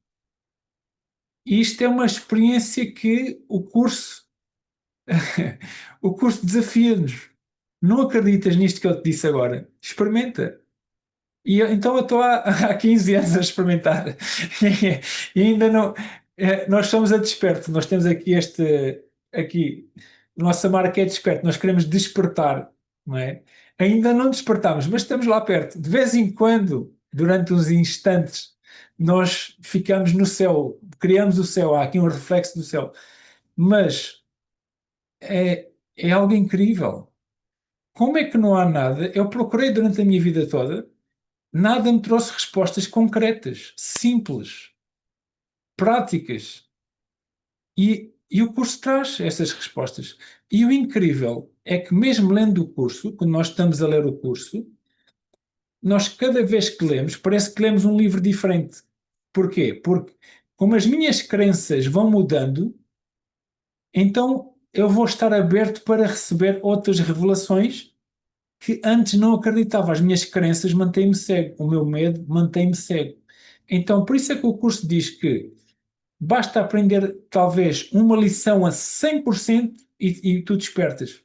e isto é uma experiência que o curso desafia-nos. Não acreditas nisto que eu te disse agora? Experimenta. Então eu estou há 15 anos a experimentar e ainda não. Nós somos a desperto, nós temos aqui, a nossa marca é desperto, nós queremos despertar, não é? Ainda não despertamos, mas estamos lá perto. De vez em quando, durante uns instantes, nós ficamos no céu, criamos o céu, há aqui um reflexo do céu, mas é algo incrível. Como é que não há nada? Eu procurei durante a minha vida toda. Nada me trouxe respostas concretas, simples, práticas. E o curso traz essas respostas. E o incrível é que, mesmo lendo o curso, quando nós estamos a ler o curso, nós, cada vez que lemos, parece que lemos um livro diferente. Porquê? Porque, como as minhas crenças vão mudando, então eu vou estar aberto para receber outras revelações que antes não acreditava. As minhas crenças mantêm-me cego, o meu medo mantém-me cego. Então, por isso é que o curso diz que basta aprender talvez uma lição a 100% e tu despertas.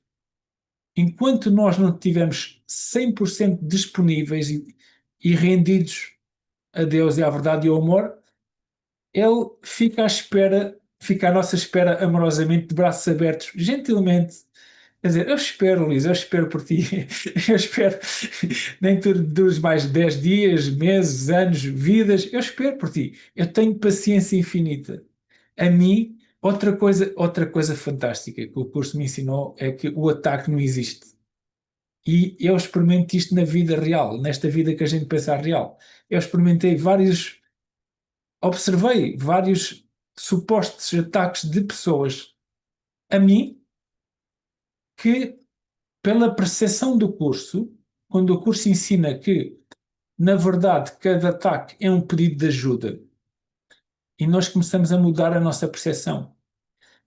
Enquanto nós não estivermos 100% disponíveis e rendidos a Deus e à verdade e ao amor, Ele fica à espera, fica à nossa espera amorosamente, de braços abertos, gentilmente. Quer dizer, eu espero, Luís, eu espero por ti. Eu espero. Nem tudo dures mais de 10 dias, meses, anos, vidas. Eu espero por ti. Eu tenho paciência infinita. A mim, outra coisa fantástica que o curso me ensinou é que o ataque não existe. E eu experimento isto na vida real, nesta vida que a gente pensa real. Eu observei vários supostos ataques de pessoas a mim que, pela percepção do curso, quando o curso ensina que, na verdade, cada ataque é um pedido de ajuda, e nós começamos a mudar a nossa percepção.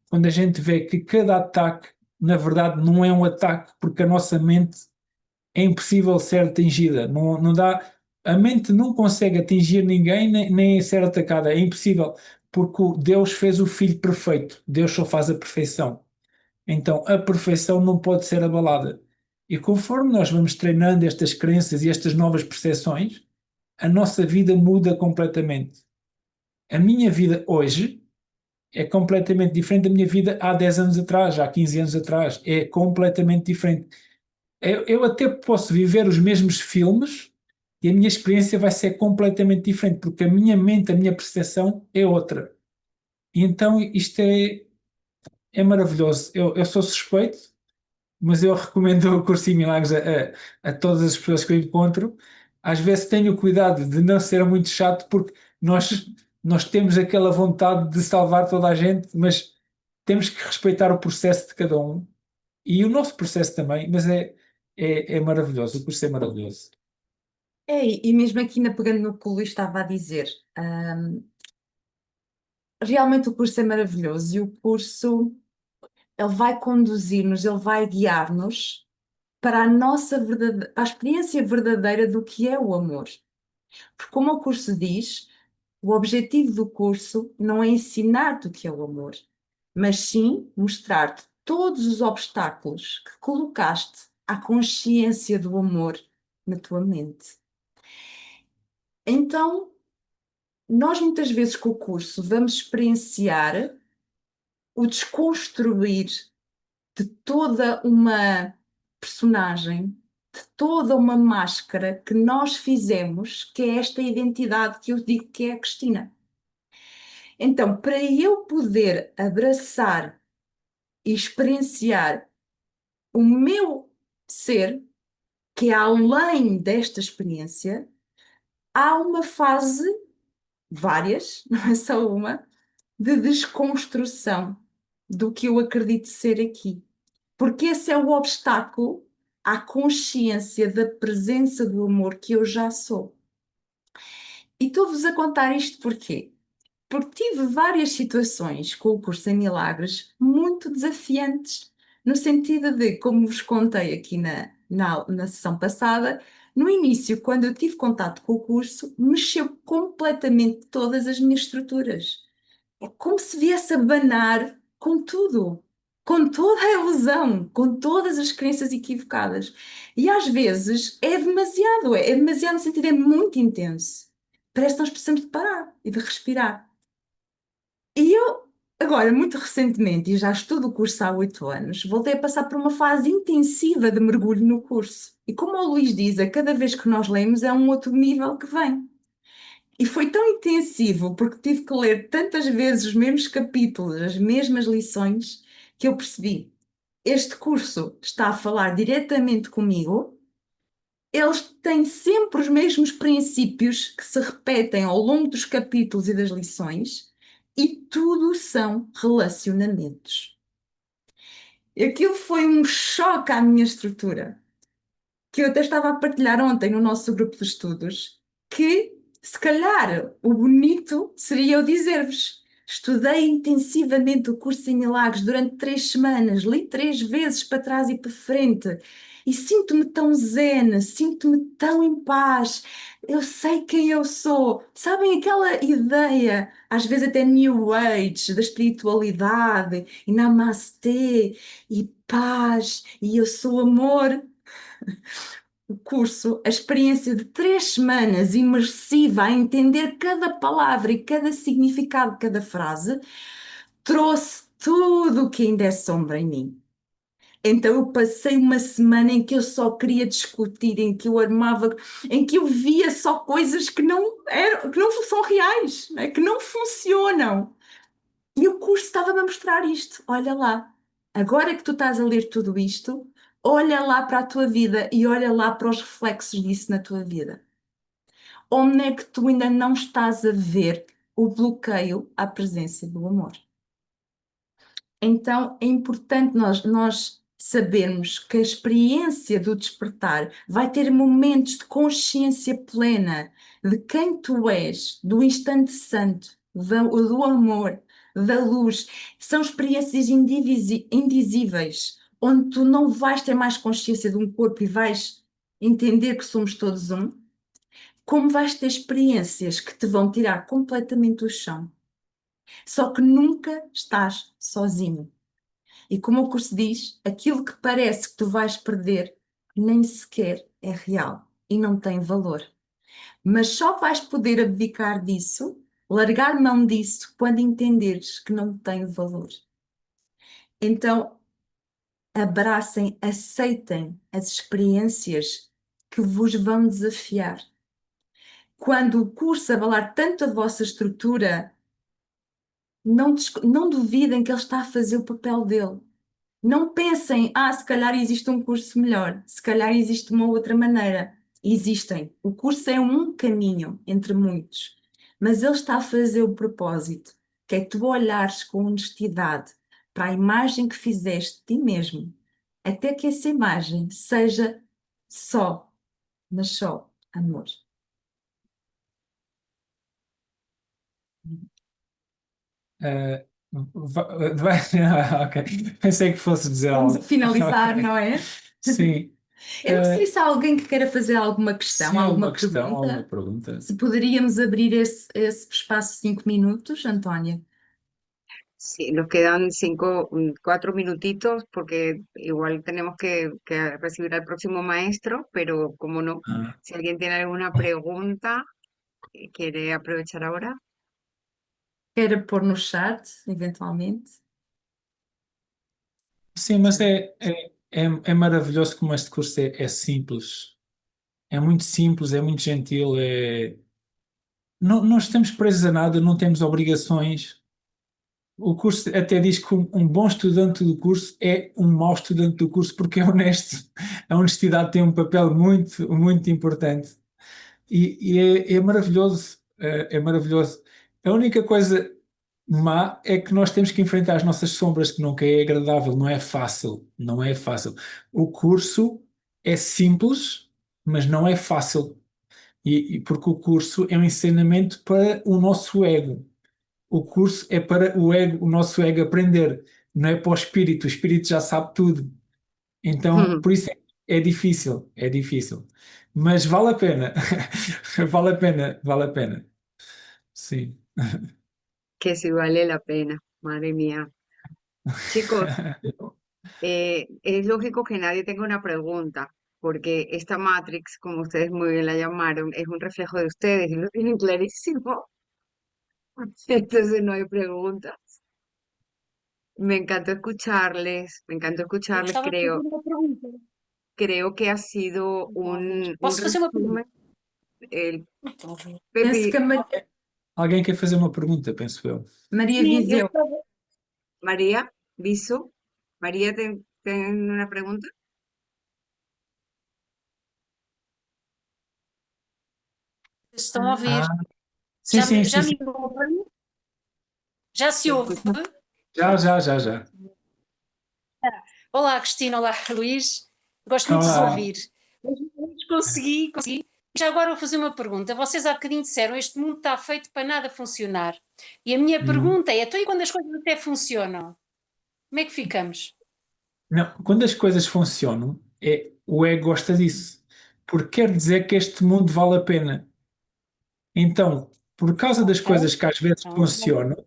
Quando a gente vê que cada ataque, na verdade, não é um ataque, porque a nossa mente é impossível ser atingida. Não, não dá, a mente não consegue atingir ninguém nem ser atacada. É impossível, porque Deus fez o Filho perfeito. Deus só faz a perfeição. Então, a perfeição não pode ser abalada. E conforme nós vamos treinando estas crenças e estas novas percepções, a nossa vida muda completamente. A minha vida hoje é completamente diferente da minha vida há 10 anos atrás, há 15 anos atrás. É completamente diferente. Eu até posso viver os mesmos filmes e a minha experiência vai ser completamente diferente, porque a minha mente, a minha percepção é outra. E então isto é maravilhoso. Eu sou suspeito, mas eu recomendo o Curso em Milagres a todas as pessoas que eu encontro. Às vezes tenho cuidado de não ser muito chato, porque nós temos aquela vontade de salvar toda a gente, mas temos que respeitar o processo de cada um e o nosso processo também, mas é maravilhoso, o curso é maravilhoso. E mesmo aqui ainda pegando no que o Luís estava a dizer, realmente o curso é maravilhoso e o curso ele vai conduzir-nos, ele vai guiar-nos para a para a experiência verdadeira do que é o amor. Porque como o curso diz, o objetivo do curso não é ensinar-te o que é o amor, mas sim mostrar-te todos os obstáculos que colocaste à consciência do amor na tua mente. Então, nós muitas vezes com o curso vamos experienciar o desconstruir de toda uma personagem, de toda uma máscara que nós fizemos, que é esta identidade que eu digo que é a Cristina. Então, para eu poder abraçar e experienciar o meu ser, que é além desta experiência, há uma fase, várias, não é só uma, de desconstrução do que eu acredito ser aqui. Porque esse é o obstáculo à consciência da presença do amor que eu já sou. E estou-vos a contar isto porquê? Porque tive várias situações com o curso em Milagres muito desafiantes, no sentido de, como vos contei aqui na sessão passada, no início, quando eu tive contato com o curso, mexeu completamente todas as minhas estruturas. É como se viesse a banar com tudo, com toda a ilusão, com todas as crenças equivocadas. E às vezes é demasiado no sentido, é muito intenso. Parece que nós precisamos de parar e de respirar. E eu, agora, muito recentemente, e já estudo o curso há 8 anos, voltei a passar por uma fase intensiva de mergulho no curso. E como o Luís diz, a cada vez que nós lemos é um outro nível que vem. E foi tão intensivo, porque tive que ler tantas vezes os mesmos capítulos, as mesmas lições, que eu percebi. Este curso está a falar diretamente comigo, eles têm sempre os mesmos princípios que se repetem ao longo dos capítulos e das lições, e tudo são relacionamentos. Aquilo foi um choque à minha estrutura, que eu até estava a partilhar ontem no nosso grupo de estudos, que se calhar o bonito seria eu dizer-vos: estudei intensivamente o curso em Milagres durante 3 semanas, li 3 vezes para trás e para frente, e sinto-me tão zen, sinto-me tão em paz, eu sei quem eu sou. Sabem aquela ideia, às vezes até New Age, da espiritualidade, e Namastê, e paz, e eu sou amor? O curso, a experiência de 3 semanas imersiva a entender cada palavra e cada significado de cada frase, trouxe tudo o que ainda é sombra em mim. Então eu passei uma semana em que eu só queria discutir, em que eu armava, em que eu via só coisas que não são reais, né? Que não funcionam. E o curso estava-me a mostrar isto. Olha lá, agora que tu estás a ler tudo isto, olha lá para a tua vida e olha lá para os reflexos disso na tua vida. Onde é que tu ainda não estás a ver o bloqueio à presença do amor? Então é importante nós sabermos que a experiência do despertar vai ter momentos de consciência plena de quem tu és, do instante santo, do amor, da luz. São experiências indizíveis, onde tu não vais ter mais consciência de um corpo e vais entender que somos todos um, como vais ter experiências que te vão tirar completamente do chão. Só que nunca estás sozinho. E como o curso diz, aquilo que parece que tu vais perder nem sequer é real e não tem valor. Mas só vais poder abdicar disso, largar mão disso, quando entenderes que não tem valor. Então, abracem, aceitem as experiências que vos vão desafiar. Quando o curso abalar tanto a vossa estrutura, não duvidem que ele está a fazer o papel dele. Não pensem, se calhar existe um curso melhor, se calhar existe uma outra maneira. Existem. O curso é um caminho entre muitos, mas ele está a fazer o propósito, que é tu olhares com honestidade para a imagem que fizeste de ti mesmo, até que essa imagem seja só, mas só amor. Eh, ok. Pensei que fosse dizer Vamos a algo. finalizar, Ok. não é? Sim. Eu não sei Eh, se há alguém que queira fazer alguma questão, sim, alguma alguma questão, alguma pergunta. pergunta? Se poderíamos abrir esse espaço 5 minutos, Antónia. Sí, nos quedan 4 minutitos porque igual tenemos que recibir al próximo maestro, pero como no, Ah, si alguien tiene alguna pregunta, quiere aprovechar ahora. Queira pôr no chat, eventualmente. sim, mas é maravilhoso como este curso é simples. É muito simples, é muito gentil, não estamos presos a nada, não temos obrigações. O curso até diz que um bom estudante do curso é um mau estudante do curso porque é honesto. A honestidade tem um papel muito, muito importante. E é maravilhoso, é maravilhoso. A única coisa má é que nós temos que enfrentar as nossas sombras, que nunca é agradável, não é fácil, não é fácil. O curso é simples, mas não é fácil. E porque o curso é um ensinamento para o nosso ego. O curso é para o ego, o nosso ego aprender, não é para o espírito já sabe tudo. Então, por isso é difícil, é difícil. Mas vale a pena. Vale a pena, vale a pena. Sim. Que si vale la pena, madre mía. Chicos, es lógico que nadie tenga una pregunta, porque esta Matrix, como ustedes muy bien la llamaron, es un reflejo de ustedes y lo tienen clarísimo. Entonces no hay preguntas. Me encantó Eu escucharles, gostava de fazer uma pergunta. creo que ha sido Vamos lá ver. un Posso fazer uma resumen. pergunta? El Então, a ver. Penso que Pepe, a Alguém quer fazer uma pergunta, penso eu. Maria Sim, eu Viseu. estava, María, Viso, María, ¿ten una pregunta? estão a ouvir. Ah, sim, sim, sim, Já sim. me ouvem? Já se Te ouve? escucho. Já. Olá, Cristina. Olá, Luís. Gosto muito de vos Olá. ouvir. Mas consegui. Já agora vou fazer uma pergunta. Vocês há bocadinho disseram este mundo está feito para nada funcionar. E a minha Hum. pergunta é, então e quando as coisas até funcionam? Como é que ficamos? Não, quando as coisas funcionam, o ego gosta disso, porque quer dizer que este mundo vale a pena. Então, por causa das Ok? coisas que às vezes Então, funcionam,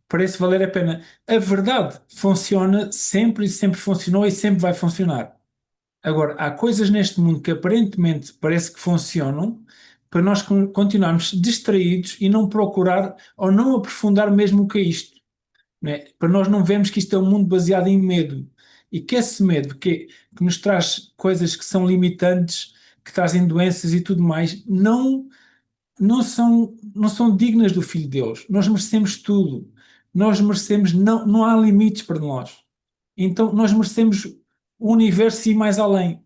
parece valer a pena. A verdade funciona sempre e sempre funcionou e sempre vai funcionar. Agora, há coisas neste mundo que aparentemente parece que funcionam para nós continuarmos distraídos e não procurar ou não aprofundar mesmo o que é isto, né? Para nós não vermos que isto é um mundo baseado em medo e que esse medo que nos traz coisas que são limitantes, que trazem doenças e tudo mais, não são dignas do Filho de Deus. Nós merecemos tudo. Nós merecemos, não há limites para nós. Então nós merecemos o universo e ir mais além.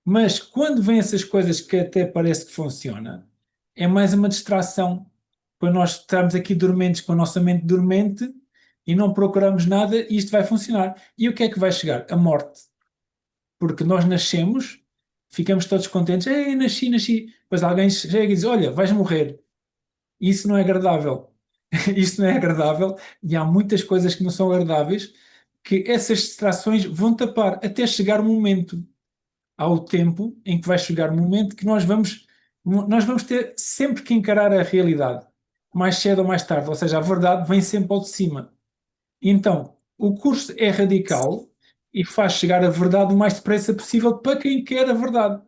Mas quando vêm essas coisas que até parece que funciona, é mais uma distração para nós estarmos aqui dormentes com a nossa mente dormente e não procuramos nada e isto vai funcionar. E o que é que vai chegar? A morte. Porque nós nascemos, ficamos todos contentes, ei, nasci. Depois alguém chega e diz, olha, vais morrer. Isso não é agradável. Isso não é agradável e há muitas coisas que não são agradáveis que essas distrações vão tapar até chegar o momento. Há o tempo em que vai chegar o momento que nós vamos ter sempre que encarar a realidade, mais cedo ou mais tarde, ou seja, a verdade vem sempre ao de cima. Então, o curso é radical e faz chegar a verdade o mais depressa possível para quem quer a verdade.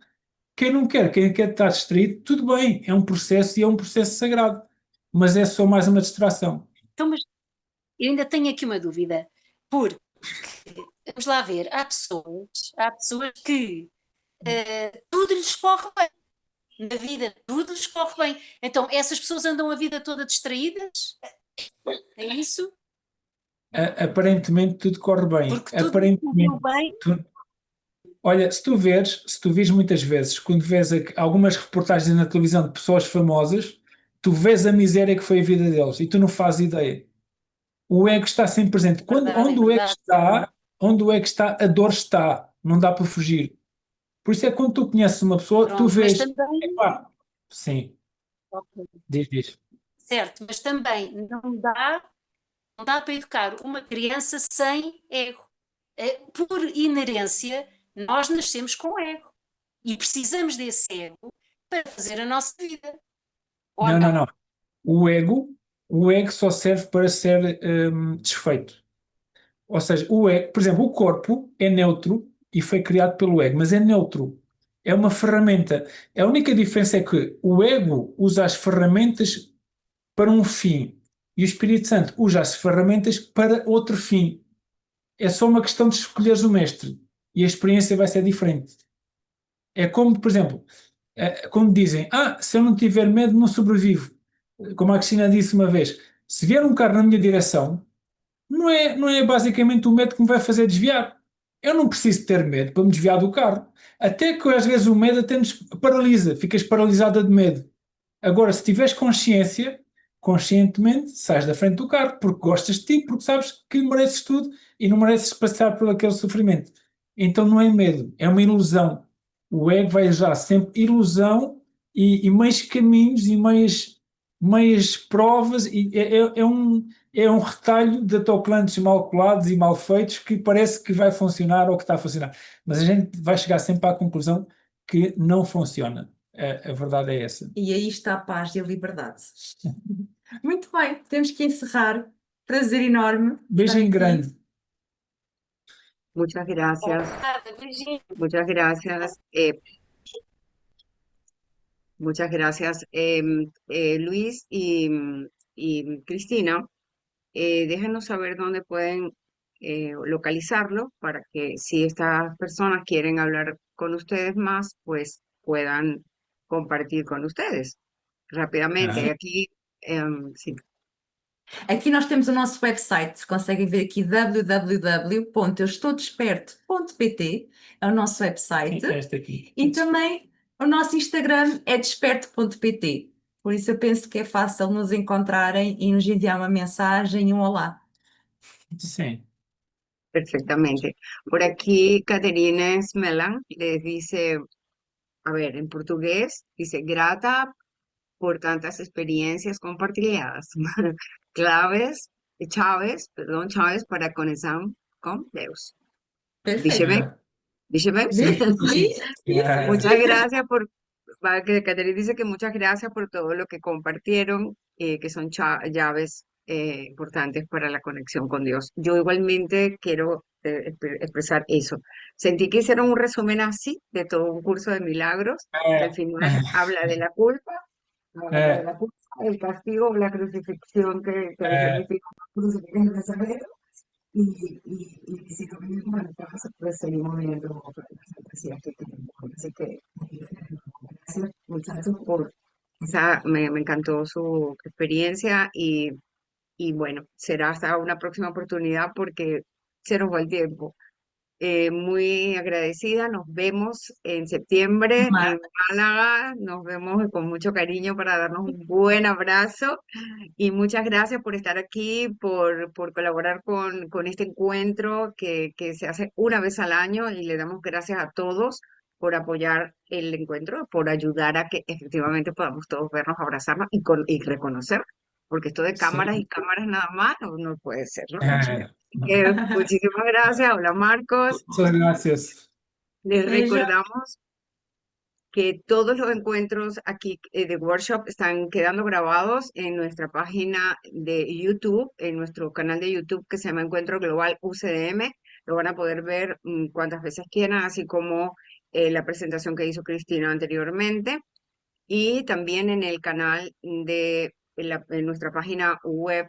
Quem quer estar distraído, tudo bem, é um processo e é um processo sagrado, mas é só mais uma distração. então, mas eu ainda tenho aqui uma dúvida. Porque, vamos lá ver, há pessoas que tudo lhes corre bem. Na vida tudo lhes corre bem. Então, essas pessoas andam a vida toda distraídas? É isso? Aparentemente tudo corre bem. Porque tudo correu Aparentemente, bem. olha, se tu vês muitas vezes, quando vês algumas reportagens na televisão de pessoas famosas, tu vês a miséria que foi a vida deles e tu não fazes ideia. O ego está sempre presente. Verdade, é Onde o ego verdade. está, onde o ego está, a dor está. Não dá para fugir. Por isso é que quando tu conheces uma pessoa, tu Pronto, mas vês. também, Epá, sim, ok, diz. certo, mas também não dá para educar uma criança sem ego. Por inerência, nós nascemos com ego e precisamos desse ego para fazer a nossa vida. Ou Não, não, não? não. O ego, o ego só serve para ser desfeito. Ou seja, o ego, por exemplo, o corpo é neutro e foi criado pelo ego, mas é neutro. É uma ferramenta. A única diferença é que o ego usa as ferramentas para um fim e o Espírito Santo usa as ferramentas para outro fim. É só uma questão de escolheres o mestre e a experiência vai ser diferente. É como, por exemplo, quando dizem, se eu não tiver medo, não sobrevivo. Como a Cristina disse uma vez, se vier um carro na minha direção, não é basicamente o medo que me vai fazer desviar. Eu não preciso ter medo para me desviar do carro. Até que às vezes o medo até nos paralisa, ficas paralisada de medo. Agora, se tiveres consciência, conscientemente, sais da frente do carro, porque gostas de ti, porque sabes que mereces tudo e não mereces passar por aquele sofrimento. Então não é medo, é uma ilusão. O ego vai usar sempre ilusão e meios caminhos e meias provas, e é um retalho de autocolantes mal colados e mal feitos que parece que vai funcionar ou que está a funcionar. Mas a gente vai chegar sempre à conclusão que não funciona. A verdade é essa. E aí está a paz e a liberdade. Muito bem, temos que encerrar. Prazer enorme estar Beijinho aqui. grande. Muchas gracias, Obrigada, beijinho. muchas gracias, muchas gracias, Luis y Cristina. Déjenos saber dónde pueden localizarlo para que si estas personas quieren hablar con ustedes más, pues puedan compartir con ustedes rápidamente. Ah, Aquí, sí, Aqui nós temos o nosso website, conseguem ver aqui www.euestoudesperto.pt, é o nosso website. esta aqui. E também o nosso Instagram é desperto.pt. Por isso eu penso que é fácil nos encontrarem e nos enviar uma mensagem e um olá. Sim. perfectamente. Por aquí, Caterina Smelan les dice, a ver, en portugués, dice, grata por tantas experiencias compartidas. Chaves para conexión con Deus. Dice Perfeito. bem? Ah, Dice bem? sim, Sim, sim, Ah, Muchas gracias que Catherine dice que muchas gracias por todo lo que compartieron, que son llaves importantes para la conexión con Dios. Yo igualmente quiero expresar eso. Sentí que hicieron un resumen así de todo un curso de milagros, que al final habla de la culpa, ah, el castigo, la crucifixión que ah, significa crucificar el Nazareno, y si lo mismo en el caso, pues seguimos viendo las fantasías que tenemos. Así que gracias, muchachos, me encantó su experiencia y bueno, será hasta una próxima oportunidad porque se nos va el tiempo. Muy agradecida, nos vemos en septiembre en Málaga, nos vemos con mucho cariño para darnos un buen abrazo y muchas gracias por estar aquí, por colaborar con este encuentro que se hace una vez al año y le damos gracias a todos por apoyar el encuentro, por ayudar a que efectivamente podamos todos vernos, abrazarnos y reconocer, porque esto de cámaras y sim. cámaras nada más no puede ser, ¿no? Ah, Muchísimas gracias. Hola Marcos. muchas gracias. Les Beijo. recordamos que todos los encuentros aquí de workshop están quedando grabados en nuestra página de YouTube, en nuestro canal de YouTube que se llama Encuentro Global UCDM. Lo van a poder ver cuantas veces quieran, así como la presentación que hizo Cristina anteriormente. Y también en el canal en nuestra página web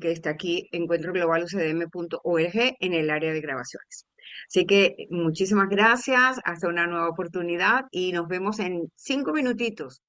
que está aquí, encuentroglobalucdm.org, en el área de grabaciones. Así que muchísimas gracias, hasta una nueva oportunidad y nos vemos en 5 minutitos.